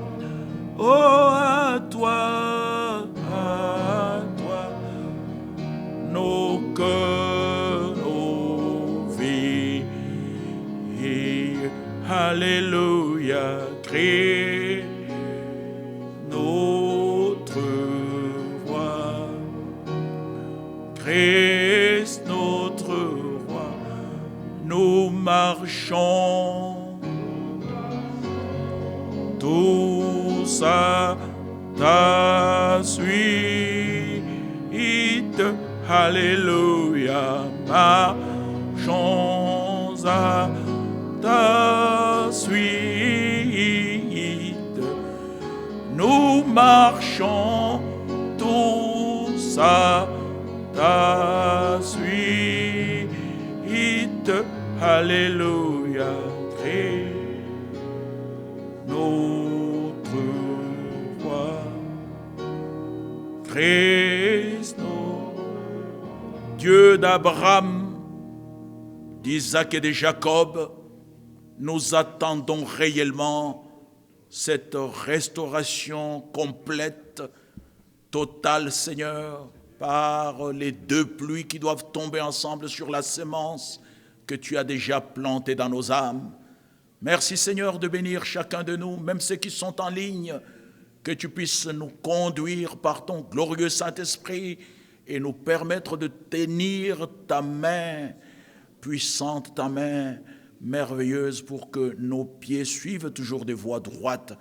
Oh, à toi, nos cœurs, nos vies. Alléluia, Christ notre roi. Christ notre roi. Nous marchons tous à ta suite. Alléluia, marchons à ta suite. Nous marchons tous à ta suite. Alléluia, Christ notre roi. Christ notre Dieu d'Abraham, d'Isaac et de Jacob, nous attendons réellement cette restauration complète, totale, Seigneur, par les 2 pluies qui doivent tomber ensemble sur la semence que tu as déjà plantée dans nos âmes. Merci, Seigneur, de bénir chacun de nous, même ceux qui sont en ligne, que tu puisses nous conduire par ton glorieux Saint-Esprit et nous permettre de tenir ta main puissante, ta main merveilleuse pour que nos pieds suivent toujours des voies droites.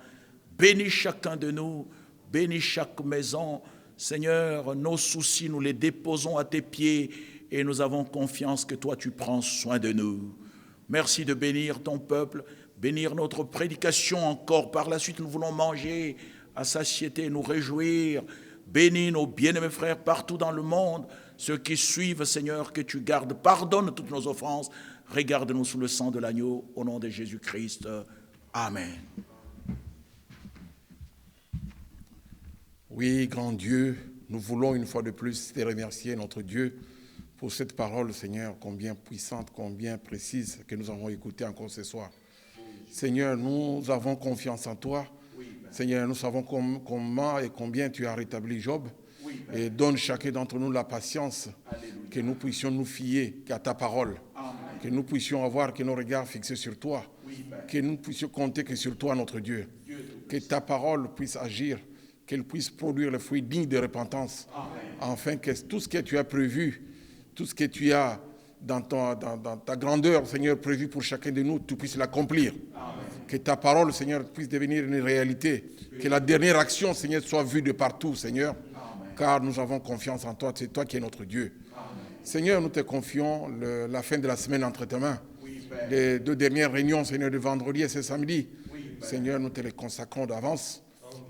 Bénis chacun de nous, bénis chaque maison. Seigneur, nos soucis, nous les déposons à tes pieds et nous avons confiance que toi, tu prends soin de nous. Merci de bénir ton peuple, bénir notre prédication encore. Par la suite, nous voulons manger à satiété, nous réjouir. Bénis nos bien-aimés frères partout dans le monde, ceux qui suivent, Seigneur, que tu gardes. Pardonne toutes nos offenses. Regarde-nous sous le sang de l'agneau, au nom de Jésus-Christ. Amen. Oui, grand Dieu, nous voulons une fois de plus te remercier, notre Dieu, pour cette parole, Seigneur, combien puissante, combien précise que nous avons écoutée encore ce soir. Seigneur, nous avons confiance en toi. Seigneur, nous savons comment et combien tu as rétabli Job. Et donne chacun d'entre nous la patience, que nous puissions nous fier qu'à ta parole, que nous puissions avoir que nos regards fixés sur toi, que nous puissions compter que sur toi, notre Dieu, que ta parole puisse agir, qu'elle puisse produire le fruit digne de repentance, afin que tout ce que tu as prévu, tout ce que tu as dans ta grandeur, Seigneur, prévu pour chacun de nous, tu puisses l'accomplir. Que ta parole, Seigneur, puisse devenir une réalité. Que la dernière action, Seigneur, soit vue de partout, Seigneur. Car nous avons confiance en toi. C'est toi qui es notre Dieu. Seigneur, nous te confions la fin de la semaine entre tes mains. Les 2 dernières réunions, Seigneur, de vendredi et ce samedi. Seigneur, nous te les consacrons d'avance.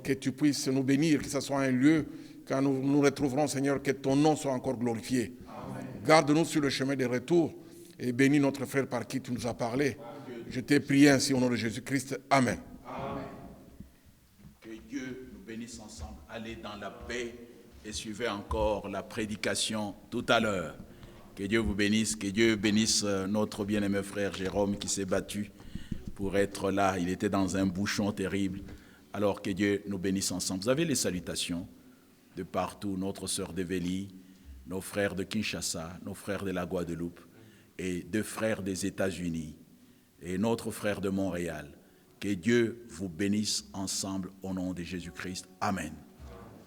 Que tu puisses nous bénir, que ce soit un lieu quand nous nous retrouverons, Seigneur, que ton nom soit encore glorifié. Garde-nous sur le chemin des retours et bénis notre frère par qui tu nous as parlé. Je t'ai prié ainsi au nom de Jésus-Christ. Amen. Que Dieu nous bénisse ensemble. Allez dans la paix et suivez encore la prédication tout à l'heure. Que Dieu vous bénisse, que Dieu bénisse notre bien-aimé frère Jérôme qui s'est battu pour être là. Il était dans un bouchon terrible. Alors que Dieu nous bénisse ensemble. Vous avez les salutations de partout, notre sœur d'Evélie, nos frères de Kinshasa, nos frères de la Guadeloupe et deux frères des États-Unis et notre frère de Montréal. Que Dieu vous bénisse ensemble au nom de Jésus-Christ. Amen.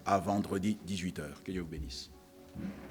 À vendredi 18h. Que Dieu vous bénisse.